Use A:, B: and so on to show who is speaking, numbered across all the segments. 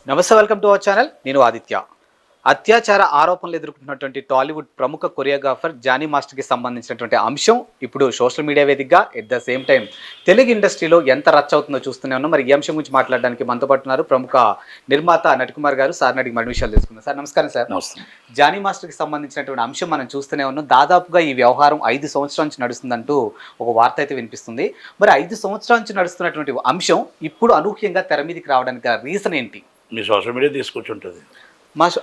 A: నమస్తే, welcome to our channel. నేను ఆదిత్య. అత్యాచార ఆరోపణలు ఎదుర్కొంటున్నటువంటి టాలీవుడ్ ప్రముఖ కొరియోగ్రాఫర్ జానీ మాస్టర్కి సంబంధించినటువంటి అంశం ఇప్పుడు సోషల్ మీడియా వేదికగా at the same time Telugu ఇండస్ట్రీలో ఎంత రచ్చ అవుతుందో చూస్తూనే ఉన్నాం. మరి ఈ అంశం గురించి మాట్లాడడానికి మనతో పాటు ఉన్నారు ప్రముఖ నిర్మాత నటికుమార్ గారు. సార్ అడిగి మరిన్ని విషయాలు తెలుసుకుందాం. సార్ నమస్కారం. సార్
B: నమస్తే.
A: జానీ మాస్టర్కి సంబంధించినటువంటి అంశం మనం చూస్తూనే ఉన్నాం. దాదాపుగా ఈ వ్యవహారం 5 సంవత్సరాల నుంచి నడుస్తుందంటూ ఒక వార్త అయితే వినిపిస్తుంది. మరి 5 సంవత్సరాల నుంచి నడుస్తున్నటువంటి అంశం ఇప్పుడు అనూహ్యంగా తెర మీదకి రావడానికి రీజన్ ఏంటి?
B: మీ సోషల్ మీడియా తీసుకొచ్చుంటుంది.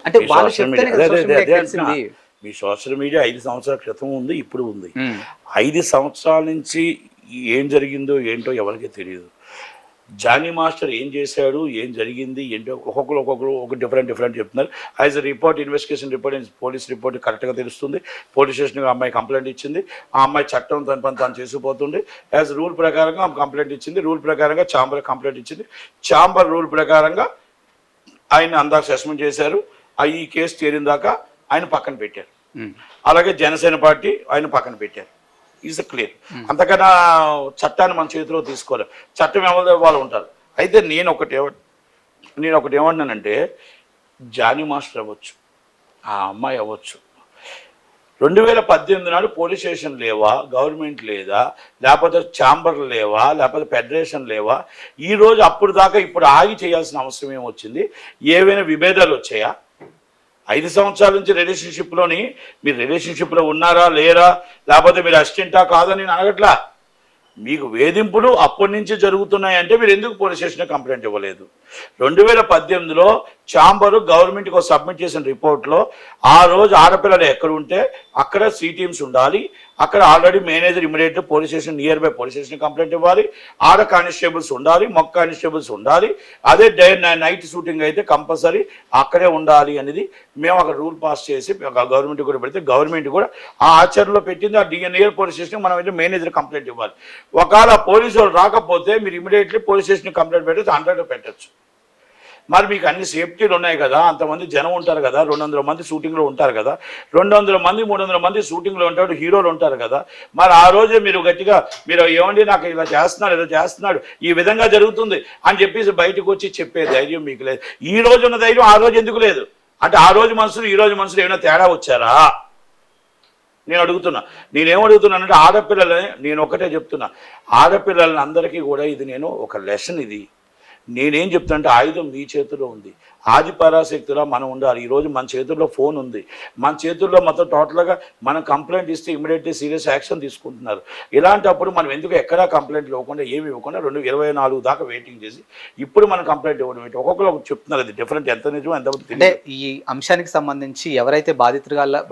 A: అంటే వాళ్ళు చెప్తేనే కదా సోషల్ మీడియా తెలిసింది.
B: మీ సోషల్ మీడియా 5 సంవత్సరాల క్రితం ఉంది, ఇప్పుడు ఉంది. 5 సంవత్సరాల నుంచి ఏం జరిగిందో ఏంటో ఎవరికి తెలియదు. జానీ మాస్టర్ ఏం చేశాడు, ఏం జరిగింది ఏంటో ఒక్కొక్కరు ఒక డిఫరెంట్ చెప్తున్నారు. As a report, investigation report, police report కరెక్ట్గా తెలుస్తుంది. పోలీస్ స్టేషన్కి అమ్మాయి కంప్లైంట్ ఇచ్చింది. ఆ అమ్మాయి చట్టం తన పని తాను చేసుకుపోతుంది. యాజ్ రూల్ ప్రకారంగా ఆమె కంప్లైంట్ ఇచ్చింది. రూల్ ప్రకారంగా ఛాంబర్ కంప్లైంట్ ఇచ్చింది. ఛాంబర్ రూల్ ప్రకారంగా ఆయన అందాక సస్పెండ్ చేశారు. ఈ కేసు తేలిన దాకా ఆయన పక్కన పెట్టారు. అలాగే జనసేన పార్టీ ఆయన పక్కన పెట్టారు. Is clear. అంతకన్నా చట్టాన్ని మన చేతిలో తీసుకోవాలి. చట్టం ఎవరి వాళ్ళు ఉంటారు. అయితే నేను ఒకటి ఏమంటున్నానంటే, జానీ మాస్టర్ అవ్వచ్చు, ఆ అమ్మాయి అవ్వచ్చు, 2018 నాడు పోలీస్ స్టేషన్ లేవా, గవర్నమెంట్ లేదా, లేకపోతే ఛాంబర్లు లేవా, లేకపోతే ఫెడరేషన్ లేవా? ఈరోజు అప్పుడు దాకా ఇప్పుడు ఆగి చేయాల్సిన అవసరం ఏమొచ్చింది? ఏవైనా విభేదాలు వచ్చాయా? 5 సంవత్సరాల నుంచి రిలేషన్షిప్లోని మీరు రిలేషన్షిప్లో ఉన్నారా లేరా, లేకపోతే మీరు అసిస్టెంటా కాదని నేను అడగట్లా. మీకు వేధింపులు అప్పటి నుంచి జరుగుతున్నాయంటే మీరు ఎందుకు పోలీస్ స్టేషన్ కంప్లైంట్ ఇవ్వలేదు? 2018లో ఛాంబరు గవర్నమెంట్కి సబ్మిట్ చేసిన రిపోర్ట్లో ఆ రోజు ఆడపిల్లలు ఎక్కడ ఉంటే అక్కడ సి టీమ్స్ ఉండాలి. అక్కడ already manager immediate police station near by police station complaint ఇవ్వాలి. ఆడ కానిస్టేబుల్స్ ఉండాలి, మొక్క కానిస్టేబుల్స్ ఉండాలి. అదే నైట్ షూటింగ్ అయితే కంపల్సరీ అక్కడే ఉండాలి అనేది మేము అక్కడ రూల్ పాస్ చేసి గవర్నమెంట్ కూడా పెడితే గవర్నమెంట్ కూడా ఆ ఆచరణలో పెట్టింది. ఆ నియర్ పోలీస్ స్టేషన్ మనం అయితే మేనేజర్ కంప్లైంట్ ఇవ్వాలి. ఒకవేళ పోలీసు వాళ్ళు రాకపోతే మీరు ఇమీడియట్లీ పోలీస్ స్టేషన్ కంప్లైంట్ పెట్టచ్చు, 100 పెట్టచ్చు. మరి మీకు అన్ని సేఫ్టీలు ఉన్నాయి కదా, అంతమంది జనం ఉంటారు కదా, 200 మంది షూటింగ్లో ఉంటారు కదా, 200 మంది 300 మంది షూటింగ్లో ఉంటాడు, హీరోలు ఉంటారు కదా. మరి ఆ రోజే మీరు గట్టిగా మీరు ఏమండి నాకు ఇలా చేస్తున్నాడు ఈ విధంగా జరుగుతుంది అని చెప్పేసి బయటకు వచ్చి చెప్పే ధైర్యం మీకు లేదు. ఈ రోజు ఉన్న ధైర్యం ఆ రోజు ఎందుకు లేదు? అంటే ఆ రోజు మనుషులు ఈ రోజు మనుషులు ఏమైనా తేడా వచ్చారా? నేను అడుగుతున్నా. నేనేమడుగుతున్నానంటే ఆడపిల్లలని నేను ఒకటే చెప్తున్నా, ఆడపిల్లలని అందరికీ కూడా ఇది నేను ఒక లెసన్. ఇది నేనేం చెప్తానంటే ఆయుధం మీ చేతిలో ఉంది. ఆది పరాశక్తిలో మనం ఉండాలి. ఈరోజు మన చేతుల్లో ఫోన్ ఉంది, మన చేతుల్లో మొత్తం టోటల్గా మనం కంప్లైంట్ ఇస్తే ఇమీడియట్లీ సీరియస్ యాక్షన్ తీసుకుంటున్నారు. ఇలాంటప్పుడు మనం ఎందుకు ఎక్కడా కంప్లైంట్ ఇవ్వకుండా ఏమి ఇవ్వకుండా 2024 దాకా వెయిటింగ్ చేసి ఇప్పుడు మనం కంప్లైంట్ ఇవ్వడం ఏంటి? ఒక్కొక్కరు చెప్తున్నారు. అది డిఫరెంట్, ఎంత నిజం ఎంత.
A: అంటే ఈ అంశానికి సంబంధించి ఎవరైతే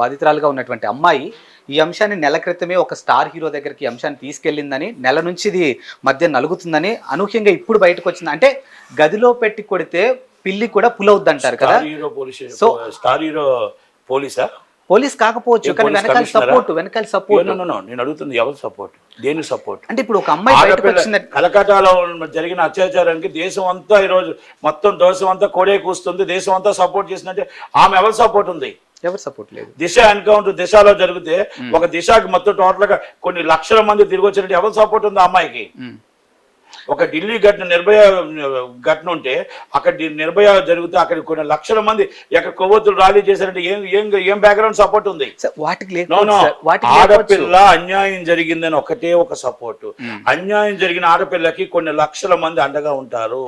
A: బాధితురాలుగా ఉన్నటువంటి అమ్మాయి ఈ అంశాన్ని నెల క్రితమే ఒక స్టార్ హీరో దగ్గరికి ఈ అంశాన్ని తీసుకెళ్ళిందని, నెల నుంచి ఇది మధ్య నలుగుతుందని అనూహ్యంగా ఇప్పుడు బయటకు వచ్చింది. అంటే గదిలో పెట్టి కొడితే పిల్లి కూడా పులవుద్ది అంటారు కదా.
B: సో స్టార్ హీరో పోలీస్ కాకపోవచ్చు, కానీ వెనకాల సపోర్ట్. నేను అడుగుతుంది ఎవరు సపోర్ట్, దేని సపోర్ట్?
A: అంటే ఇప్పుడు ఒక అమ్మాయి
B: కలకటాలో జరిగిన అత్యాచారానికి దేశం అంతా ఈరోజు మొత్తం దేశం అంతా కోడే కూస్తుంది, దేశం అంతా సపోర్ట్ చేసినట్టే ఆమె ఎవరు సపోర్ట్ ఉంది?
A: ఎవరు సపోర్ట్ లేదు.
B: దిశ ఎన్కౌంటర్ దిశలో జరిగితే ఒక దిశకి మొత్తం టోటల్ గా కొన్ని లక్షల మంది తిరిగి వచ్చినట్టు ఎవరు సపోర్ట్ ఉంది ఆ అమ్మాయికి? ఒక ఢిల్లీ ఘటన, నిర్భయ ఘటన ఉంటే అక్కడ నిర్భయ జరిగితే అక్కడ కొన్ని లక్షల మంది ఎక్కడ కొవ్వొత్తులు ర్యాలీ చేశారంటే ఏం బ్యాక్గ్రౌండ్ సపోర్ట్ ఉంది? ఆడపిల్ల అన్యాయం జరిగిందని ఒకటే ఒక సపోర్ట్. అన్యాయం జరిగిన ఆడపిల్లకి కొన్ని లక్షల మంది అండగా ఉంటారు.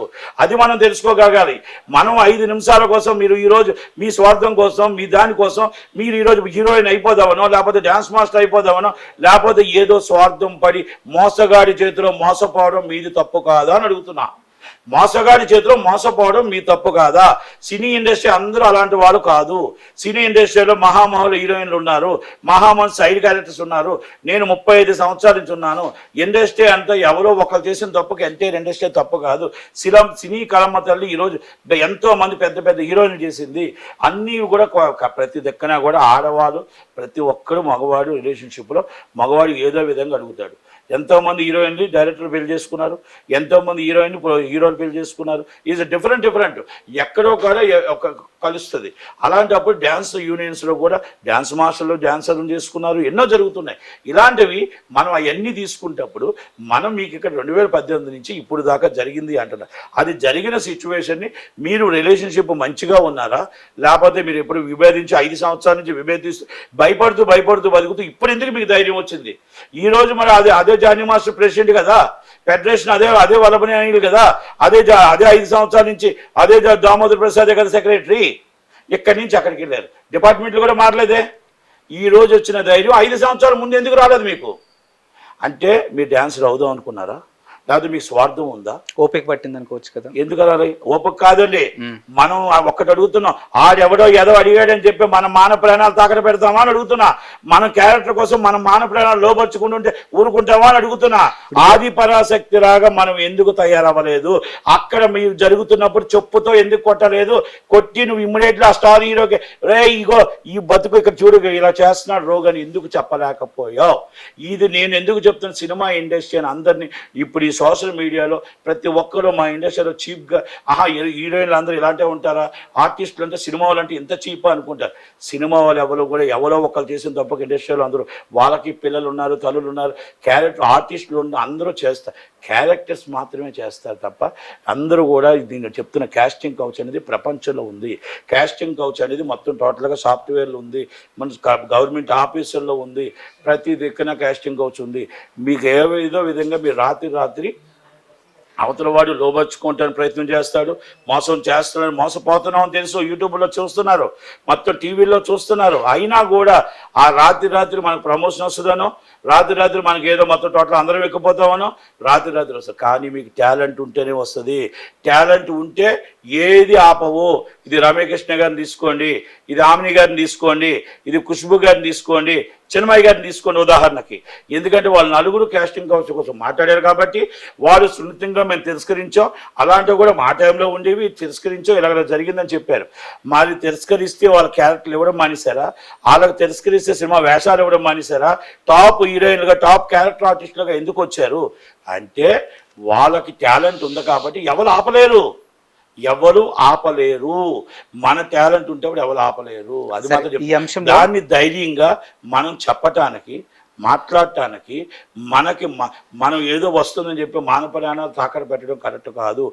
B: అది మనం తెలుసుకోగలగాలి. మనం 5 నిమిషాల కోసం మీరు ఈరోజు మీ స్వార్థం కోసం, మీ దానికోసం మీరు ఈరోజు హీరోయిన్ అయిపోదామనో, లేకపోతే డ్యాన్స్ మాస్టర్ అయిపోదామనో, లేకపోతే ఏదో స్వార్థం పడి మోసగాడి చేతిలో మోసపోవడం మీది తప్పు కాదా అని అడుగుతున్నా. మోసగాడి చేతిలో మోసపోవడం మీ తప్పు కాదా? సినీ ఇండస్ట్రీ అందరూ అలాంటి వాళ్ళు కాదు. సినీ ఇండస్ట్రీలో మహామహులు హీరోయిన్లు ఉన్నారు, మహామహులు సైడ్ క్యారెక్టర్స్ ఉన్నారు. నేను 35 సంవత్సరాల నుంచి ఉన్నాను. ఇండస్ట్రీ అంతా ఎవరో ఒకరు చేసిన తప్పుకి ఎంటైర్ ఇండస్ట్రీ తప్పు కాదు. సినీ కళమ్మ తల్లి ఈరోజు ఎంతో మంది పెద్ద పెద్ద హీరోయిన్లు చేసింది. అన్నీ కూడా ప్రతి దక్కన కూడా ఆడవాళ్ళు, ప్రతి ఒక్కరు మగవాడు రిలేషన్షిప్లో మగవాడు ఏదో విధంగా అడుగుతాడు. ఎంతోమంది హీరోయిన్లు డైరెక్టర్ పెళ్లి చేసుకున్నారు, ఎంతోమంది హీరోయిన్లు హీరోలు పెళ్లి చేసుకున్నారు. Is different. ఎక్కడో కూడా ఒక కలుస్తుంది. అలాంటప్పుడు డ్యాన్స్ యూనియన్స్లో కూడా డ్యాన్స్ మాస్టర్లు డ్యాన్సర్లు చేసుకున్నారు, ఎన్నో జరుగుతున్నాయి. ఇలాంటివి మనం అవన్నీ తీసుకునేటప్పుడు మనం మీకు ఇక్కడ 2018 నుంచి ఇప్పుడు దాకా జరిగింది అంటున్నారు. అది జరిగిన సిచ్యువేషన్ని మీరు రిలేషన్షిప్ మంచిగా ఉన్నారా, లేకపోతే మీరు ఎప్పుడు విభేదించి 5 సంవత్సరాల నుంచి విభేదిస్తూ భయపడుతూ బతుకుతూ ఇప్పుడు ఎందుకు మీకు ధైర్యం వచ్చింది? ఈరోజు మరి అదే జానీ మాస్టర్ ప్రెసిడెంట్ కదా, ఫెడరేషన్ అదే వల్లభనే అనిల్ కదా, అదే 5 సంవత్సరాల నుంచి అదే దామోదర్ ప్రసాద్ కదా సెక్రటరీ. ఇక్కడి నుంచి అక్కడికి వెళ్ళారు, డిపార్ట్మెంట్లు కూడా మారలేదే. ఈ రోజు వచ్చిన ధైర్యం 5 సంవత్సరాల ముందు ఎందుకు రాలేదు మీకు? అంటే మీరు డ్యాన్సర్ అవుదాం అనుకున్నారా, లేకపోతే మీకు స్వార్థం ఉందా?
A: ఓపిక పట్టింది అనుకోవచ్చు కదా.
B: ఎందుకు అలా ఓపిక కాదండి. మనం ఒక్కటి అడుగుతున్నాం, ఆడెవడో ఏదో అడిగాడని చెప్పి మనం మాన ప్రాణాలు తాకట పెడతామా అని అడుగుతున్నా. మన క్యారెక్టర్ కోసం మనం మాన ప్రాణాలు లోపరుచుకుంటుంటే ఊరుకుంటామా అని అడుగుతున్నా. ఆది పరాశక్తి రాగా మనం ఎందుకు తయారవ్వలేదు? అక్కడ మీరు జరుగుతున్నప్పుడు చెప్పుతో ఎందుకు కొట్టలేదు? కొట్టి నువ్వు ఇమ్మీడియట్లీ ఆ స్టార్ హీరోకి రే ఇగో ఈ బతుకు ఇక్కడ చూడు ఇలా చేస్తున్నాడు రోగని ఎందుకు చెప్పలేకపోయావు? ఇది నేను ఎందుకు చెప్తున్నా, సినిమా ఇండస్ట్రీ అని అందరినీ ఇప్పుడు సోషల్ మీడియాలో ప్రతి ఒక్కరూ మా ఇండస్ట్రీలో చీప్గా హీరోయిన్లు అందరూ ఇలాంటివి ఉంటారా, ఆర్టిస్టులు అంటే సినిమా వాళ్ళు అంటే ఇంత చీపా అనుకుంటారు. సినిమా వాళ్ళు ఎవరో ఒకరు చేసిన తప్పక ఇండస్ట్రీలో అందరూ వాళ్ళకి పిల్లలు ఉన్నారు, తల్లులు ఉన్నారు, క్యారెక్టర్ ఆర్టిస్టులు ఉన్నారు, అందరూ చేస్తారు. క్యారెక్టర్స్ మాత్రమే చేస్తారు తప్ప అందరూ కూడా దీన్ని చెప్తున్న కాస్టింగ్ కౌచ్ అనేది ప్రపంచంలో ఉంది. కాస్టింగ్ కౌచ్ అనేది మొత్తం టోటల్గా సాఫ్ట్వేర్లో ఉంది, మన గవర్నమెంట్ ఆఫీసుల్లో ఉంది, ప్రతి దిక్కున కాస్టింగ్ కౌచ్ ఉంది. మీకు ఏదో విధంగా మీరు రాత్రి అవతల వాడు లోబర్చుకోవటానికి ప్రయత్నం చేస్తాడు, మోసం చేస్తున్నాడు, మోసపోతున్నామని తెలుసు, యూట్యూబ్లో చూస్తున్నారు, మొత్తం టీవీలో చూస్తున్నారు. అయినా కూడా ఆ రాత్రి మనకు ప్రమోషన్ వస్తుందనో, రాత్రి మనకి ఏదో మొత్తం టోటల్ అందరం ఎక్కిపోతామనో రాత్రి వస్తుంది. కానీ మీకు టాలెంట్ ఉంటేనే వస్తుంది. టాలెంట్ ఉంటే ఏది ఆపవు. ఇది రమ్యకృష్ణ గారిని తీసుకోండి, ఇది ఆమిని గారిని తీసుకోండి, ఇది ఖుష్బు గారిని తీసుకోండి, చిన్మయ్య గారిని తీసుకోండి ఉదాహరణకి. ఎందుకంటే వాళ్ళు నలుగురు కాస్టింగ్ కౌచ్ కోసం మాట్లాడారు కాబట్టి వాళ్ళు సున్నితంగా మేము తిరస్కరించాం, అలాంటివి కూడా మా టైంలో ఉండేవి తిరస్కరించాం, ఇలాగ జరిగిందని చెప్పారు. మరి తిరస్కరిస్తే వాళ్ళ క్యారెక్టర్లు ఇవ్వడం మానేశారా? వాళ్ళకి తిరస్కరిస్తే సినిమా వేషాలు ఇవ్వడం మానేశారా? టాప్ హీరోయిన్లుగా టాప్ క్యారెక్టర్ ఆర్టిస్టులుగా ఎందుకు వచ్చారు అంటే వాళ్ళకి టాలెంట్ ఉంది కాబట్టి ఎవరు ఆపలేరు. మన టాలెంట్ ఉంటే ఎవరు ఆపలేరు. అది మాత్రం దాన్ని ధైర్యంగా మనం చెప్పటానికి, మాట్లాడటానికి మనం ఏదో వస్తుందని చెప్పి మానవ ప్రాణాలు తాకట పెట్టడం కరెక్ట్ కాదు.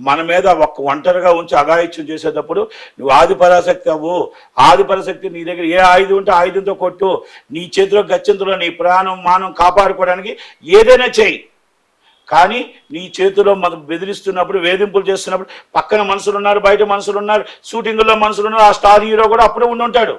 B: మన మీద ఒంటరిగా ఉంచి అఘాయిత్యం చేసేటప్పుడు నువ్వు ఆది పరాశక్తి అవ్వు. ఆది పరాశక్తి నీ దగ్గర ఏ ఆయుధం ఉంటే ఆయుధంతో కొట్టు. నీ చేతిలో గచ్చింతలో నీ ప్రాణం మానం కాపాడుకోవడానికి ఏదైనా చెయ్యి. కానీ నీ చేతిలో మనం బెదిరిస్తున్నప్పుడు, వేధింపులు చేస్తున్నప్పుడు పక్కన మనుషులు ఉన్నారు, బయట మనుషులు ఉన్నారు, షూటింగ్లో మనుషులు ఉన్నారు, ఆ స్టార్ హీరో కూడా అప్పుడే ఉండి ఉంటాడు.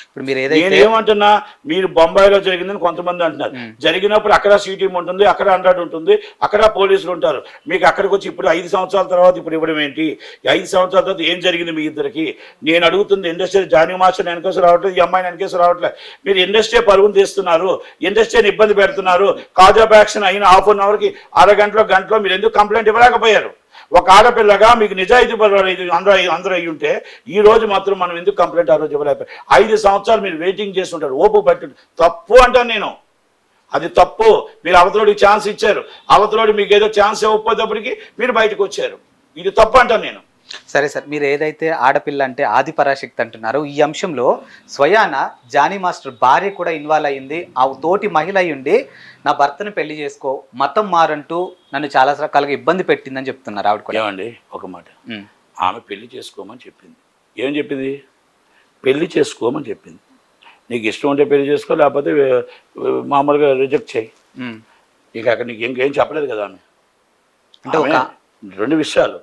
A: ఇప్పుడు మీరు ఏదైతే
B: నేనేమంటున్నా, మీరు బొంబాయిలో జరిగిందని కొంతమంది అంటున్నారు. జరిగినప్పుడు అక్కడ సిటీఎం ఉంటుంది, అక్కడ 100 ఉంటుంది, అక్కడ పోలీసులు ఉంటారు. మీకు అక్కడికి వచ్చి ఇప్పుడు 5 సంవత్సరాల తర్వాత ఇప్పుడు ఇవ్వడం ఏంటి? 5 సంవత్సరాల తర్వాత ఏం జరిగింది మీ ఇద్దరికి? నేను అడుగుతుంది ఇండస్ట్రీ జానీ మాస్టర్ వెనకేసి రావట్లేదు, ఈ అమ్మాయిని వెనకేసి రావట్లేదు. మీరు ఇండస్ట్రీ పరుగును తీస్తున్నారు, ఇండస్ట్రీని ఇబ్బంది పెడుతున్నారు. కాజ్ ఆఫ్ యాక్షన్ అయిన హాఫ్ అన్ అవర్కి గంటలో మీరు ఎందుకు కంప్లైంట్ ఇవ్వలేకపోయారు? ఒక ఆడపిల్లగా మీకు నిజాయితీ అందరూ అయ్యి ఉంటే ఈ రోజు మాత్రం మనం ఎందుకు కంప్లైంట్ ఆ రోజు ఇవ్వలేకపోయారు? 5 సంవత్సరాలు మీరు వెయిటింగ్ చేసి ఉంటారు, ఓపు పట్టు. తప్పు అంటాను నేను, అది తప్పు. మీరు అవతలోడికి ఛాన్స్ ఇచ్చారు, అవతలోడి మీకు ఏదో ఛాన్స్ ఇవ్వకపోయేటప్పటికి మీరు బయటకు వచ్చారు, ఇది తప్పు అంటాను నేను.
A: సరే సార్, మీరు ఏదైతే ఆడపిల్ల అంటే ఆది పరాశక్తి అంటున్నారో ఈ అంశంలో స్వయాన జానీ మాస్టర్ భార్య కూడా ఇన్వాల్వ్ అయ్యింది. ఆ తోటి మహిళ అయి ఉండి నా భర్తను పెళ్లి చేసుకో, మతం మారంటూ నన్ను చాలా రకాలుగా ఇబ్బంది పెట్టిందని చెప్తున్నారు ఆవిడ కూడా.
B: ఏమండి ఒక మాట, ఆమె పెళ్లి చేసుకోమని చెప్పింది. ఏం చెప్పింది? పెళ్లి చేసుకోమని చెప్పింది. నీకు ఇష్టం ఉంటే పెళ్లి చేసుకో, లేకపోతే మామూలుగా రిజెక్ట్ చేయి. ఇక అక్కడ నీకు ఇంకేం చెప్పలేదు కదా ఆమె. అంటే 2 విషయాలు.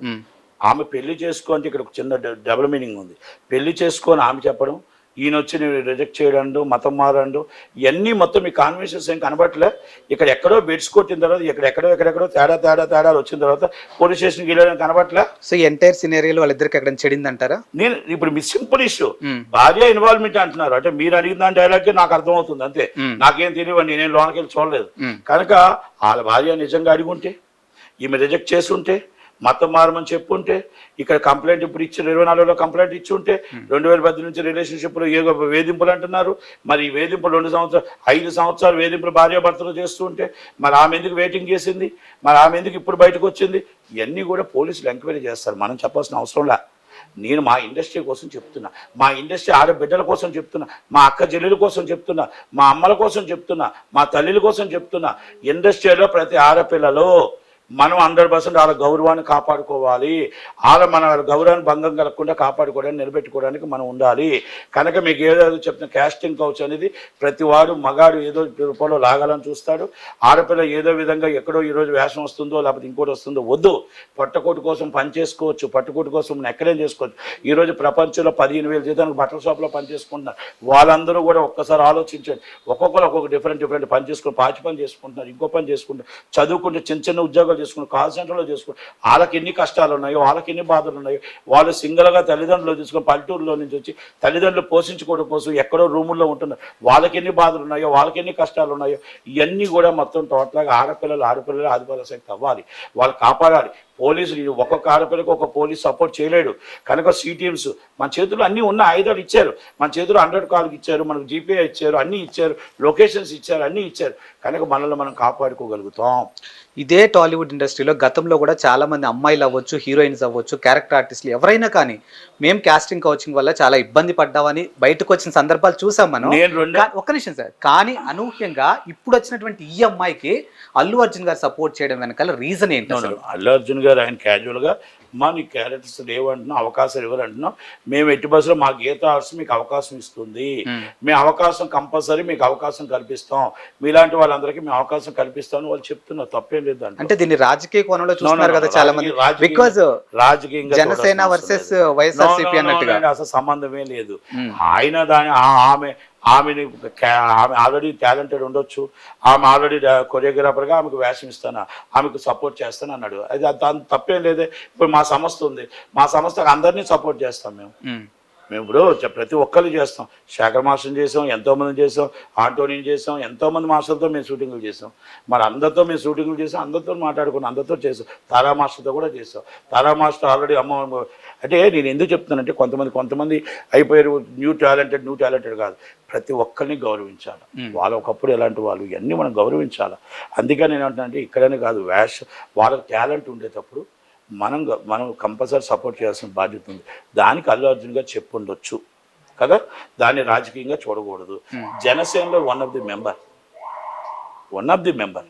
B: ఆమె పెళ్లి చేసుకో అంటే ఇక్కడ ఒక చిన్న డబుల్ మీనింగ్ ఉంది. పెళ్లి చేసుకొని ఆమె చెప్పడం, ఈయన వచ్చి నేను రిజెక్ట్ చేయడం, మతం మారండు, ఇవన్నీ మొత్తం మీ కాన్వర్సేషన్స్ ఏం కనబట్టలే. ఇక్కడ ఎక్కడో బెడ్స్ కొట్టిన తర్వాత ఎక్కడెక్కడో తేడాలు వచ్చిన తర్వాత పోలీస్ స్టేషన్కి వెళ్ళడం కనబట్టలే.
A: సో ఎంటైర్ సినేరియోలో వాళ్ళిద్దరికి ఎక్కడ చెడింది అంటారా?
B: నేను ఇప్పుడు మీ సింపుల్ ఇష్యూ భార్య ఇన్వాల్వ్మెంట్ అంటున్నారు అంటే మీరు అడిగిన దాని డైలాగ్ నాకు అర్థమవుతుంది అంతే. నాకేం తెలియవండి, నేను లోనకి వెళ్ళి చూడలేదు. కనుక వాళ్ళ భార్య నిజంగా అడిగి ఉంటే, ఈమె రిజెక్ట్ చేసి ఉంటే, మతం మారమని చెప్పుంటే, ఇక్కడ కంప్లైంట్ ఇప్పుడు ఇచ్చి 24లో కంప్లైంట్ ఇచ్చి ఉంటే, 2010 నుంచి రిలేషన్షిప్లో ఏదో వేధింపులు అంటున్నారు. మరి ఈ వేధింపులు 5 సంవత్సరాలు వేధింపులు భార్యాభర్తలు చేస్తూ ఉంటే మరి ఆమె ఎందుకు వెయిటింగ్ చేసింది? మరి ఆమె ఎందుకు ఇప్పుడు బయటకు వచ్చింది? ఇవన్నీ కూడా పోలీసులు ఎంక్వైరీ చేస్తారు, మనం చెప్పాల్సిన అవసరంలా. నేను మా ఇండస్ట్రీ కోసం చెప్తున్నా, మా ఇండస్ట్రీ ఆడబిడ్డల కోసం చెప్తున్నా, మా అక్క చెల్లెల కోసం చెప్తున్నా, మా అమ్మల కోసం చెప్తున్నా, మా తల్లిల కోసం చెప్తున్నా. ఇండస్ట్రీలో ప్రతి ఆడపిల్లలో మనం 100% వాళ్ళ గౌరవాన్ని కాపాడుకోవాలి, మన గౌరవాన్ని భంగం కలగకుండా కాపాడుకోవడానికి నిలబెట్టుకోవడానికి మనం ఉండాలి. కనుక మీకు ఏదో చెప్తున్న క్యాస్టింగ్ కౌచ్ అనేది ప్రతి వాడు మగాడు ఏదో రూపంలో లాగాలని చూస్తాడు. ఆడపిల్ల ఏదో విధంగా ఎక్కడో ఈరోజు వేషం వస్తుందో లేకపోతే ఇంకోటి వస్తుందో వద్దు. పట్టుకోటు కోసం పని చేసుకోవచ్చు, పట్టుకోటు కోసం ఎక్కడేం చేసుకోవచ్చు. ఈరోజు ప్రపంచంలో 15,000 జీతానికి బట్టల షాప్లో పని చేసుకుంటున్నారు. వాళ్ళందరూ కూడా ఒక్కసారి ఆలోచించండి. ఒక్కొక్కరు ఒక్కొక్క డిఫరెంట్ పని చేసుకుని పాచి పని చేసుకుంటున్నారు, ఇంకో పని చేసుకుంటారు, చదువుకుంటే చిన్న ఉద్యోగాలు చేసుకుని కాల్ సెంటర్లో చేసుకుని వాళ్ళకి ఎన్ని కష్టాలు ఉన్నాయో, వాళ్ళకి ఎన్ని బాధలు ఉన్నాయో, వాళ్ళు సింగిల్గా తల్లిదండ్రులు తీసుకొని పల్లెటూరులో నుంచి వచ్చి తల్లిదండ్రులు పోషించుకోవడం కోసం ఎక్కడో రూముల్లో ఉంటున్నారు, వాళ్ళకి ఎన్ని బాధలు ఉన్నాయో, వాళ్ళకి ఎన్ని కష్టాలు ఉన్నాయో, ఇవన్నీ కూడా మొత్తం టోటల్గా ఆడపిల్లలు ఆదివాల శక్తి అవ్వాలి, వాళ్ళు కాపాడాలి. పోలీసులు ఒక్కొక్క ఆడపిల్లకి ఒక పోలీస్ సపోర్ట్ చేయలేడు. కనుక టీమ్స్ మన చేతుల్లో అన్నీ ఉన్న ఆయుధాలు ఇచ్చారు, మన చేతుల్లో 100 కాల్కి ఇచ్చారు, మనకు జీపీఐ ఇచ్చారు, అన్నీ ఇచ్చారు, లొకేషన్స్ ఇచ్చారు, అన్నీ ఇచ్చారు. కనుక మనల్ని మనం కాపాడుకోగలుగుతాం.
A: ఇదే టాలీవుడ్ ఇండస్ట్రీలో గతంలో కూడా చాలా మంది అమ్మాయిలు అవ్వచ్చు, హీరోయిన్స్ అవ్వచ్చు, క్యారెక్టర్ ఆర్టిస్టులు ఎవరైనా కానీ మేము కాస్టింగ్ కోచింగ్ వల్ల చాలా ఇబ్బంది పడ్డామని బయటకు వచ్చిన సందర్భాలు చూసాం మనం. ఒక్క నిమిషం సార్, కానీ అనూహ్యంగా ఇప్పుడు వచ్చినటువంటి ఈ అమ్మాయికి అల్లు అర్జున్ గారు సపోర్ట్ చేయడం వెనకాల రీజన్ ఏంటి?
B: అల్లు అర్జున్ గారు ఆయన క్యాజువల్గా నీ క్యారెక్టర్స్ లేవంటున్నాం, అవకాశాలు ఇవ్వాలంటున్నాం, మేము ఎట్టి బస్సులో మా గీత ఆర్ట్స్ మీకు అవకాశం ఇస్తుంది, మేము అవకాశం కంపల్సరీ మీకు అవకాశం కల్పిస్తాం, మీలాంటి వాళ్ళందరికీ మేము అవకాశం కల్పిస్తామని వాళ్ళు చెప్తున్నారు. తప్పేం లేదు
A: అంటే దీన్ని రాజకీయ కోణంలో చూస్తున్నారు కదా చాలా మంది, బికాజ్
B: రాజకీయంగా
A: జనసేన వర్సెస్ వైఎస్ఆర్సీపీ అన్నట్టుగా
B: అసలు సంబంధమే లేదు. ఆయన ఆమెని ఆల్రెడీ టాలెంటెడ్ ఉండొచ్చు, ఆమె ఆల్రెడీ కొరియోగ్రాఫర్గా ఆమెకు వేషం ఇస్తాను, ఆమెకు సపోర్ట్ చేస్తాను అన్నాడు. అది దాని తప్పేం లేదే. ఇప్పుడు మా సంస్థ ఉంది, మా సంస్థకు అందరినీ సపోర్ట్ చేస్తాం మేము ఇప్పుడు ప్రతి ఒక్కరిని చేస్తాం. శేఖర్ మాస్టర్ని చేసాం, ఎంతోమంది చేసాం, ఆంటోనీని చేసాం, ఎంతోమంది మాస్టర్లతో మేము షూటింగ్లు చేసాం, మరి అందరితో మేము షూటింగ్లు చేసాం, అందరితో మాట్లాడుకున్నాం, అందరితో చేసాం, తారా మాస్టర్తో కూడా చేసాం. తారా మాస్టర్ ఆల్రెడీ అంటే నేను ఎందుకు చెప్తున్నానంటే కొంతమంది అయిపోయారు, న్యూ టాలెంటెడ్ కాదు, ప్రతి ఒక్కరిని గౌరవించాలి. వాళ్ళు ఒకప్పుడు ఎలాంటి వాళ్ళు, ఇవన్నీ మనం గౌరవించాలి. అందుకని నేనంటే ఇక్కడనే కాదు, వాళ్ళకి టాలెంట్ ఉండేటప్పుడు మనం కంపల్సరీ సపోర్ట్ చేయాల్సిన బాధ్యత ఉంది. దానికి అల్లు అర్జున్ గారు చెప్పుండొచ్చు కదా, దాన్ని రాజకీయంగా చూడకూడదు. జనసేనలో వన్ ఆఫ్ ది మెంబర్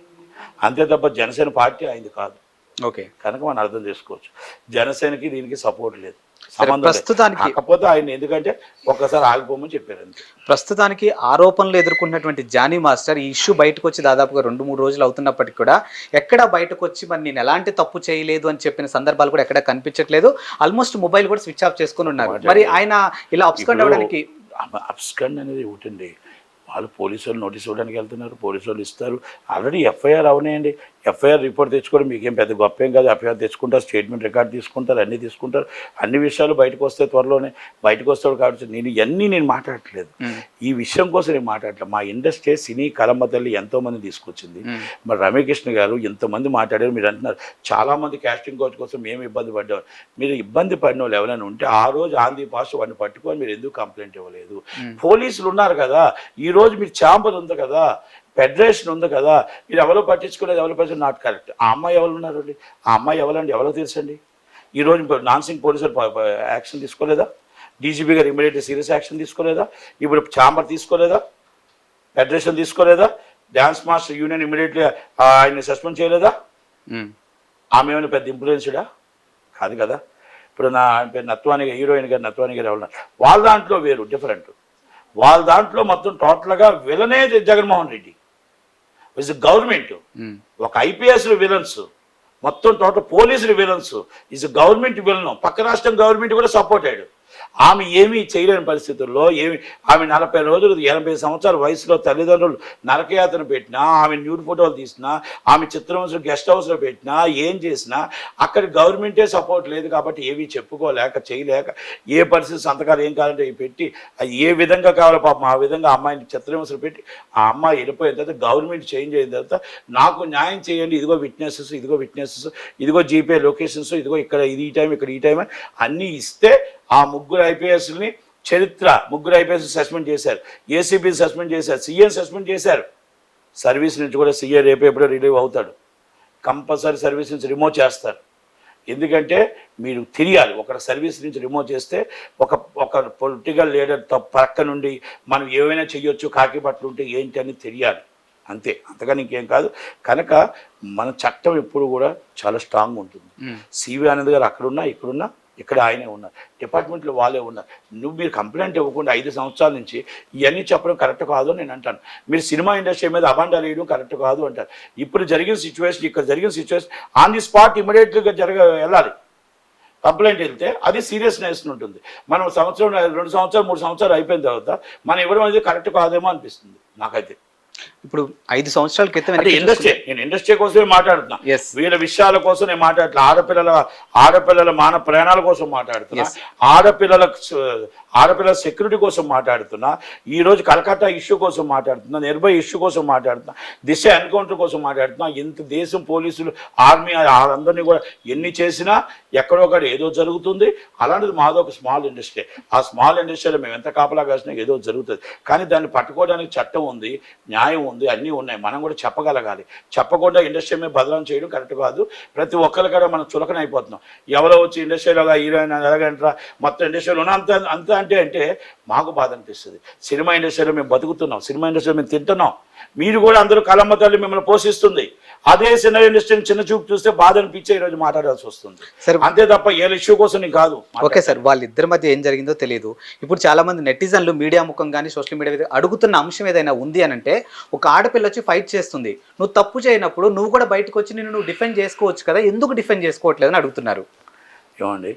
B: అంతే తప్ప జనసేన పార్టీ అయింది కాదు.
A: ఓకే,
B: కనుక మనం అర్థం చేసుకోవచ్చు, జనసేనకి దీనికి సపోర్ట్ లేదు,
A: ప్రస్తుతానికి.
B: కాకపోతే ఆయన ఎందుకంటే ఒక్కసారి ఆగిపోమని చెప్పారు అంతే.
A: ప్రస్తుతానికి ఆరోపణలు ఎదుర్కొన్నటువంటి జానీ మాస్టర్ ఈ ఇష్యూ బయటకు వచ్చి దాదాపుగా 2-3 రోజులు అవుతున్నప్పటికీ కూడా ఎక్కడ బయటకు వచ్చి మరి నేను ఎలాంటి తప్పు చేయలేదు అని చెప్పిన సందర్భాలు కూడా ఎక్కడ కనిపించట్లేదు. ఆల్మోస్ట్ మొబైల్ కూడా స్విచ్ ఆఫ్ చేసుకుని ఉన్నారు. మరి ఆయన ఇలా అబ్స్కండ్ అవ్వడానికి
B: అబ్స్కండ్ అనేది ఒకటండి. వాళ్ళు పోలీసు వాళ్ళు నోటీస్ ఇవ్వడానికి వెళ్తున్నారు, పోలీసు వాళ్ళు ఇస్తారు, ఆల్రెడీ ఎఫ్ఐఆర్ అవునాయండి. ఎఫ్ఐఆర్ రిపోర్ట్ తెచ్చుకోవడం మీకేం పెద్ద గొప్ప ఏం కాదు. ఎఫ్ఐఆర్ తెచ్చుకుంటారు, స్టేట్మెంట్ రికార్డ్ తీసుకుంటారు, అన్నీ తీసుకుంటారు, అన్ని విషయాలు బయటకు వస్తే త్వరలోనే బయటకు వస్తాడు. కాబట్టి నేను మాట్లాడట్లేదు, ఈ విషయం కోసం నేను మాట్లాడట్లేదు. మా ఇండస్ట్రీ సినీ కలమ్మ తల్లి ఎంతోమంది తీసుకొచ్చింది. మరి రమ్యకృష్ణ గారు ఎంతమంది మాట్లాడారు. మీరు అంటున్నారు చాలామంది కాస్టింగ్ కోచ్ కోసం మేము ఇబ్బంది పడ్డాం. మీరు ఇబ్బంది పడిన వాళ్ళు ఎవరైనా ఉంటే ఆ రోజు ఆంధ్ర భాష వాడిని పట్టుకొని మీరు ఎందుకు కంప్లైంట్ ఇవ్వలేదు? పోలీసులు ఉన్నారు కదా, ఈరోజు మీరు ఛాంబర్ ఉంది కదా, ఫెడరేషన్ ఉంది కదా, మీరు ఎవరో పట్టించుకోలేదు, ఎవరో పట్టించుకుని నాట్ కరెక్ట్. ఆ అమ్మాయి ఎవరు ఉన్నారండి, ఆ అమ్మాయి ఎవరండి, ఎవరో తెలుసండి. ఈరోజు నాన్సింగ్ పోలీసులు యాక్షన్ తీసుకోలేదా? డీజీపీ గారు ఇమీడియట్గా సీరియస్ యాక్షన్ తీసుకోలేదా? ఇప్పుడు ఛాంబర్ తీసుకోలేదా? ఫెడరేషన్ తీసుకోలేదా? డ్యాన్స్ మాస్టర్ యూనియన్ ఇమీడియట్లీ ఆయన్ని సస్పెండ్ చేయలేదా? ఆమె ఏమైనా పెద్ద ఇన్ఫ్లుయెన్స్డా కాదు కదా. ఇప్పుడు ఆయన పేరు నత్వాని, హీరోయిన్ గారు నత్వాని గారు ఎవరున్నారు, వాళ్ళ దాంట్లో వేరు డిఫరెంట్. వాళ్ళ దాంట్లో మొత్తం టోటల్గా విలనే జగన్మోహన్ రెడ్డి, ఇస్ గవర్నమెంట్. ఒక ఐపీఎస్లు విలన్స్, మొత్తం టోటల్ పోలీసులు విలన్స్, ఇస్ గవర్నమెంట్ విలను. పక్క రాష్ట్రం గవర్నమెంట్ కూడా సపోర్ట్ అయ్యాడు. ఆమె ఏమీ చేయలేని పరిస్థితుల్లో ఆమె 40 రోజులు 80 సంవత్సరాల వయసులో తల్లిదండ్రులు నరకయాతన పెట్టినా, ఆమె న్యూడ్ ఫోటోలు తీసినా, ఆమె చిత్రవంశం గెస్ట్ హౌస్లో పెట్టినా, ఏం చేసినా అక్కడ గవర్నమెంటే సపోర్ట్ లేదు. కాబట్టి ఏమీ చెప్పుకోలేక చేయలేక ఏ పరిస్థితి సంతకాలు ఏం కావాలంటే పెట్టి ఏ విధంగా కావాలో పాపం ఆ విధంగా అమ్మాయిని చిత్రవంశం పెట్టి ఆ అమ్మాయి వెళ్ళిపోయిన తర్వాత గవర్నమెంట్ చేంజ్ అయిన తర్వాత నాకు న్యాయం చేయండి, ఇదిగో విట్నెసెస్, ఇదిగో జీపే లొకేషన్స్, ఇదిగో ఇక్కడ ఇది ఈ టైం, ఇక్కడ ఈ టైం అని అన్నీ ఇస్తే ఆ ముగ్గురు ఐపీఎస్ని ముగ్గురు ఐపీఎస్ సస్పెండ్ చేశారు, ఏసీబీని సస్పెండ్ చేశారు, సీఎం సస్పెండ్ చేశారు. సర్వీస్ నుంచి కూడా సీఏ రేపు ఎప్పుడో రిలీవ్ అవుతాడు, కంపల్సరీ సర్వీస్ నుంచి రిమూవ్ చేస్తారు. ఎందుకంటే మీరు తెలియాలి, ఒక సర్వీస్ నుంచి రిమూవ్ చేస్తే ఒక పొలిటికల్ లీడర్ పక్క నుండి మనం ఏమైనా చెయ్యొచ్చు, కాకి బట్టలు ఉంటే ఏంటి అని తెలియాలి, అంతే, అంతగాని ఇంకేం కాదు. కనుక మన చట్టం ఎప్పుడు కూడా చాలా స్ట్రాంగ్ ఉంటుంది. సివి ఆనంద్ గారు అక్కడున్నా ఇక్కడున్నా ఇక్కడ ఆయనే ఉన్నారు, డిపార్ట్మెంట్లో వాళ్ళే ఉన్నారు. మీరు కంప్లైంట్ ఇవ్వకుండా 5 సంవత్సరాల నుంచి ఇవన్నీ చెప్పడం కరెక్ట్ కాదు అని నేను అంటాను. మీరు సినిమా ఇండస్ట్రీ మీద అబాండాలు వేయడం కరెక్ట్ కాదు అంటారు. ఇప్పుడు జరిగిన సిచ్యువేషన్, ఇక్కడ జరిగిన సిచ్యువేషన్ ఆన్ ది స్పాట్ ఇమీడియట్గా వెళ్ళాలి. కంప్లైంట్ వెళ్తే అది సీరియస్నెస్ ఉంటుంది. మనం 1 సంవత్సరం 2 సంవత్సరాలు 3 సంవత్సరాలు అయిపోయిన తర్వాత మనం ఇవ్వడం అనేది కరెక్ట్ కాదేమో అనిపిస్తుంది నాకైతే.
A: ఇప్పుడు 5 సంవత్సరాల క్రితం
B: నేను ఇండస్ట్రీ కోసమే మాట్లాడుతున్నా, వీళ్ళ విషయాల కోసం నేను మాట్లాడుతున్నా. ఆడపిల్లల మాన ప్రాణాల కోసం మాట్లాడుతున్నా, ఆడపిల్లల సెక్యూరిటీ కోసం మాట్లాడుతున్నా, ఈ రోజు కలకత్తా ఇష్యూ కోసం మాట్లాడుతున్నా, నిర్భయ ఇష్యూ కోసం మాట్లాడుతున్నా, దిశ ఎన్కౌంటర్ కోసం మాట్లాడుతున్నా. ఇంత దేశం పోలీసులు, ఆర్మీ అందరినీ కూడా ఎన్ని చేసినా ఎక్కడో ఒకటి ఏదో జరుగుతుంది. అలాంటిది మాదొక స్మాల్ ఇండస్ట్రీ. ఆ స్మాల్ ఇండస్ట్రీలో మేము ఎంత కాపలా కాసినా ఏదో జరుగుతుంది. కానీ దాన్ని పట్టుకోవడానికి చట్టం ఉంది, న్యాయం ఉంది, అన్నీ ఉన్నాయి. మనం కూడా చెప్పగలగాలి. చెప్పకుండా ఇండస్ట్రీ మీద బదనాం చేయడం కరెక్ట్ కాదు. ప్రతి ఒక్కరి కూడా మనం చులకన అయిపోతున్నాం. ఎవరో వచ్చి ఇండస్ట్రీలోగా హీరోయిన్ ఎలాగంటారా, మొత్తం ఇండస్ట్రీలో అంత అంటే మాకు బాధ అనిపిస్తుంది. సినిమా ఇండస్ట్రీలో మేము బతుకుతున్నాం, సినిమా ఇండస్ట్రీలో మేము తింటున్నాం. మీరు కూడా అందరూ కలమ్మ తల్లి మిమ్మల్ని పోషిస్తుంది. అదే సినిమా ఇండస్ట్రీని చిన్న చూపు చూస్తే బాధ అనిపించే ఈరోజు మాట్లాడాల్సి వస్తుంది, అంతే తప్ప ఏ ఇష్యూ కోసం నేను కాదు.
A: ఓకే సార్, వాళ్ళిద్దరి మధ్య ఏం జరిగిందో తెలియదు. ఇప్పుడు చాలా మంది నెటిజన్లు మీడియా ముఖం కానీ సోషల్ మీడియా అడుగుతున్న అంశం ఏదైనా ఉంది అని అంటే, ఒక ఆడపిల్ల వచ్చి ఫైట్ చేస్తుంది, నువ్వు తప్పు చేయనప్పుడు నువ్వు కూడా బయటకు వచ్చి నువ్వు డిఫెండ్ చేసుకోవచ్చు కదా, ఎందుకు డిఫెండ్ చేసుకోవట్లేదు అని అడుగుతున్నారు.
B: ఏమండి,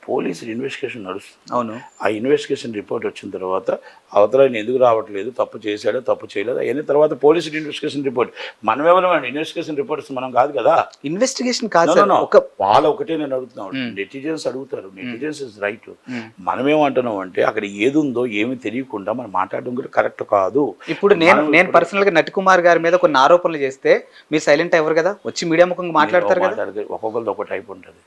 B: పోలీసులు ఇన్వెస్టిగేషన్ నడుస్తుంది.
A: అవును,
B: ఆ ఇన్వెస్టిగేషన్ రిపోర్ట్ వచ్చిన తర్వాత అవతల ఎందుకు రావట్లేదు, తప్పు చేశాడో తప్పు చేయలేదు అయిన తర్వాత పోలీసులు ఇన్వెస్టిగేషన్ రిపోర్ట్. మనం ఎవరైనా ఇన్వెస్టిగేషన్ రిపోర్ట్స్ మనం కాదు కదా.
A: ఇన్వెస్టిగేషన్ కాదు,
B: వాళ్ళ ఒకటే నేను అడుగుతున్నాను. నెటిజన్స్ అడుగుతారు, నెటిజన్స్ ఇస్ రైట్. మనం ఏమంటున్నాం అంటే అక్కడ ఏది ఉందో ఏమి తెలియకుండా మనం మాట్లాడడం కూడా కరెక్ట్ కాదు.
A: ఇప్పుడు నేను పర్సనల్ గా నటికుమార్ గారి మీద కొన్ని ఆరోపణలు చేస్తే మీరు సైలెంట్ అయ్యారు కదా, వచ్చి మీడియా ముఖంగా మాట్లాడతారు కదా.
B: ఒక్కొక్కరిది ఒక టైప్ ఉంటుంది.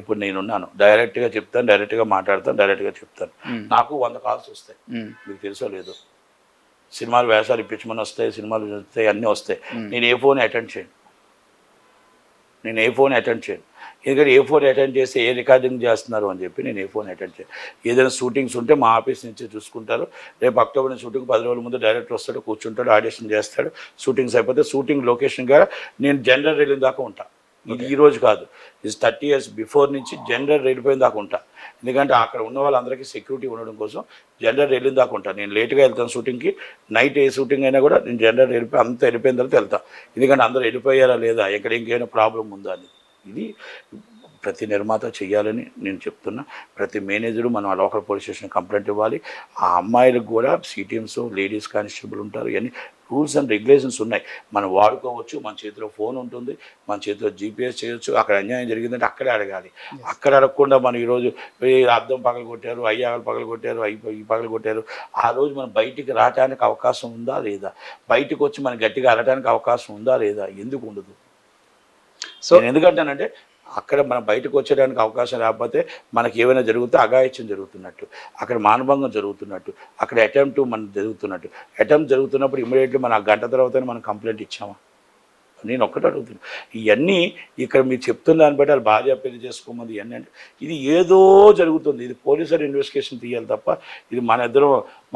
B: ఇప్పుడు నేనున్నాను, డైరెక్ట్ గా చెప్తాను, డైరెక్ట్ గా మాట్లాడతాను, డైరెక్ట్ గా చెప్తాను. నాకు 100 కాల్స్ వస్తాయి, మీకు తెలుసో లేదు. సినిమాలు వేషాలు ఇప్పించమని వస్తాయి, సినిమాలు వస్తాయి, అన్నీ వస్తాయి. నేను ఏ ఫోన్ అటెండ్ చేయను, ఎందుకంటే ఏ ఫోన్ అటెండ్ చేస్తే ఏ రికార్డింగ్ చేస్తున్నారు అని చెప్పి నేను ఏ ఫోన్ అటెండ్ చేయను. ఏదైనా షూటింగ్స్ ఉంటే మా ఆఫీస్ నుంచి చూసుకుంటారు. రేపు అక్టోబర్ షూటింగ్ 10 రోజుల ముందు డైరెక్టర్ వస్తాడు, కూర్చుంటాడు, ఆడిషన్ చేస్తాడు. షూటింగ్స్ అయిపోతే షూటింగ్ లొకేషన్ కూడా నేను జనరల్ రైలింగ్ దాకా ఉంటాను. ఇది ఈరోజు కాదు, ఇది 30 years బిఫోర్ నుంచి జనరల్ వెళ్ళిపోయిన దాకా ఉంటా. ఎందుకంటే అక్కడ ఉన్న వాళ్ళందరికీ సెక్యూరిటీ ఉండడం కోసం జనరల్ వెళ్ళిన దాకా ఉంటాను. నేను లేట్గా వెళ్తాను షూటింగ్కి, నైట్ ఏ షూటింగ్ అయినా కూడా నేను జనరల్ వెళ్ళిపోయిన తర్వాత వెళ్తాను. ఎందుకంటే అందరూ వెళ్ళిపోయారా లేదా, ఎక్కడ ఇంకేమైనా ప్రాబ్లం ఉందా అని. ఇది ప్రతి నిర్మాత చేయాలని నేను చెప్తున్నా. ప్రతి మేనేజరు మనం లోకల్ పోలీస్ స్టేషన్ కంప్లైంట్ ఇవ్వాలి. ఆ అమ్మాయిలకు కూడా సిటీఎంస్, లేడీస్ కానిస్టేబుల్ ఉంటారు. ఇవన్నీ రూల్స్ అండ్ రెగ్యులేషన్స్ ఉన్నాయి, మనం వాడుకోవచ్చు. మన చేతిలో ఫోన్ ఉంటుంది, మన చేతిలో జీపీఎస్ చేయొచ్చు. అక్కడ అన్యాయం జరిగిందంటే అక్కడే అడగాలి. అక్కడ అడగకుండా మనం ఈరోజు అద్దం పగలు కొట్టారు, అయ్యాలు పగలు కొట్టారు, ఈ పగలు కొట్టారు. ఆ రోజు మనం బయటికి రావడానికి అవకాశం ఉందా లేదా, బయటకు వచ్చి మనం గట్టిగా అడగడానికి అవకాశం ఉందా లేదా, ఎందుకు ఉండదు? సో ఎందుకంటానంటే అక్కడ మనం బయటకు వచ్చేయడానికి అవకాశం లేకపోతే మనకి ఏమైనా జరిగితే అఘాయిత్యం జరుగుతున్నట్టు, అక్కడ మానభంగం జరుగుతున్నట్టు, అక్కడ అటెంప్ట్ మనం జరుగుతున్నట్టు. అటెంప్ట్ జరుగుతున్నప్పుడు ఇమీడియట్లీ మనం 1 గంట తర్వాతనే మనం కంప్లైంట్ ఇచ్చామా? నేను ఒక్కటే అడుగుతున్నాను. ఇవన్నీ ఇక్కడ మీరు చెప్తున్న దాన్ని బట్టి వాళ్ళు భార్య పెళ్లి చేసుకోమని ఇవన్నీ అంటే ఇది ఏదో జరుగుతుంది. ఇది పోలీసులు ఇన్వెస్టిగేషన్ తీయాలి తప్ప ఇది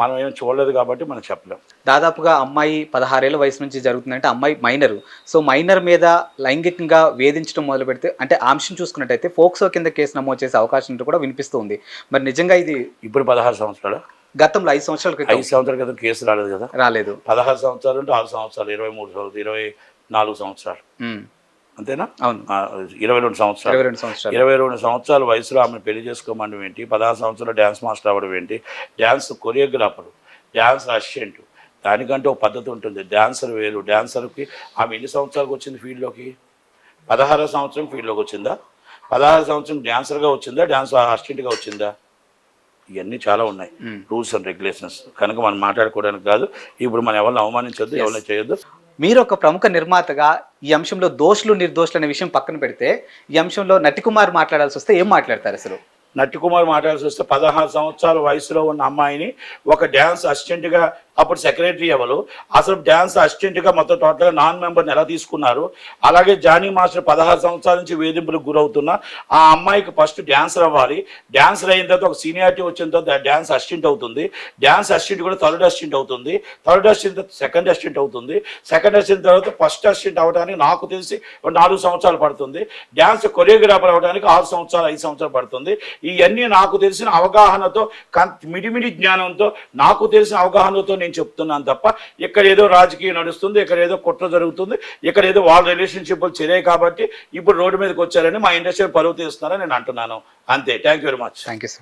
B: మనం ఏం చూడలేదు కాబట్టి మనం చెప్పలేం.
A: దాదాపుగా అమ్మాయి 16 ఏళ్ల వయసు నుంచి జరుగుతుందంటే అమ్మాయి మైనరు. సో మైనర్ మీద లైంగికంగా వేధించడం మొదలు పెడితే అంటే ఆ అంశం చూసుకున్నట్టయితే ఫోక్సో కింద కేసు నమోదు చేసే అవకాశం కూడా వినిపిస్తుంది. మరి నిజంగా ఇది
B: ఇప్పుడు 16 సంవత్సరాలు,
A: గతంలో 5 సంవత్సరాల క్రితం
B: 5 సంవత్సరాల క్రితం కేసు రాలేదు కదా. రాలేదు. 16 సంవత్సరాలు అంటే 6 సంవత్సరాలు, 23 సంవత్సరాలు, 24 సంవత్సరాలు అంతేనా? అవును, 22 సంవత్సరాల వయసులో ఆమె పెళ్లి చేసుకోమని ఏంటి, 16 సంవత్సరాలు డ్యాన్స్ మాస్టర్ అవ్వడం ఏంటి, డ్యాన్స్ కొరియోగ్రాఫరు, డ్యాన్స్ అసిస్టెంట్, దానికంటే ఒక పద్ధతి ఉంటుంది. డ్యాన్సర్ వేరు. డ్యాన్సర్కి ఆమె ఎన్ని సంవత్సరాలకు వచ్చింది ఫీల్డ్లోకి? 16వ సంవత్సరం ఫీల్డ్లోకి వచ్చిందా? 16వ సంవత్సరం డ్యాన్సర్గా వచ్చిందా, డ్యాన్స్ అసిస్టెంట్గా వచ్చిందా? ఇవన్నీ చాలా ఉన్నాయి రూల్స్ అండ్ రెగ్యులేషన్స్. కనుక మనం మాట్లాడుకోవడానికి కాదు. ఇప్పుడు మనం ఎవరిని అవమానించొద్దు, ఎవరిని చేయొద్దు.
A: మీరు ఒక ప్రముఖ నిర్మాతగా ఈ అంశంలో దోషులు నిర్దోషులు అనే విషయం పక్కన పెడితే ఈ అంశంలో నటికుమార్ మాట్లాడాల్సి వస్తే ఏం మాట్లాడతారు అసలు?
B: నటికుమార్ మాట్లాడాల్సి వస్తే 16 సంవత్సరాల వయసులో ఉన్న అమ్మాయిని ఒక డ్యాన్స్ అసిస్టెంట్గా అప్పుడు సెక్రటరీ ఎవరు, అసలు డ్యాన్స్ అసిస్టెంట్గా మొత్తం టోటల్గా నాన్ మెంబర్ని ఎలా తీసుకున్నారు, అలాగే జానీ మాస్టర్ 16 సంవత్సరాల నుంచి వేధింపులకు గురవుతున్న ఆ అమ్మాయికి ఫస్ట్ డ్యాన్సర్ అవ్వాలి, డ్యాన్సర్ అయిన తర్వాత ఒక సీనియారిటీ వచ్చిన తర్వాత డ్యాన్స్ అసిస్టెంట్ అవుతుంది, డ్యాన్స్ అసిస్టెంట్ కూడా థర్డ్ అసిస్టెంట్ అవుతుంది, థర్డ్ అసిస్టెంట్ తర్వాత సెకండ్ అసిస్టెంట్ అవుతుంది, సెకండ్ అసిస్టెంట్ తర్వాత ఫస్ట్ అసిస్టెంట్ అవ్వడానికి నాకు తెలిసి 4 సంవత్సరాలు పడుతుంది, డ్యాన్స్ కొరియోగ్రాఫర్ అవ్వడానికి 6 సంవత్సరాలు 5 సంవత్సరాలు పడుతుంది. ఇవన్నీ నాకు తెలిసిన అవగాహనతో మిడిమిడి జ్ఞానంతో నాకు తెలిసిన అవగాహనతో నేను చెప్తున్నాను తప్ప ఇక్కడ ఏదో రాజకీయం నడుస్తుంది, ఇక్కడ ఏదో కుట్ర జరుగుతుంది, ఇక్కడ ఏదో వాళ్ళ రిలేషన్షిప్లు చెరాయి కాబట్టి ఇప్పుడు రోడ్డు మీదకి వచ్చారని మా ఇండస్ట్రీ పరువు తీస్తున్నారని నేను అంటున్నాను. అంతే. Thank you very much.
A: Thank you sir.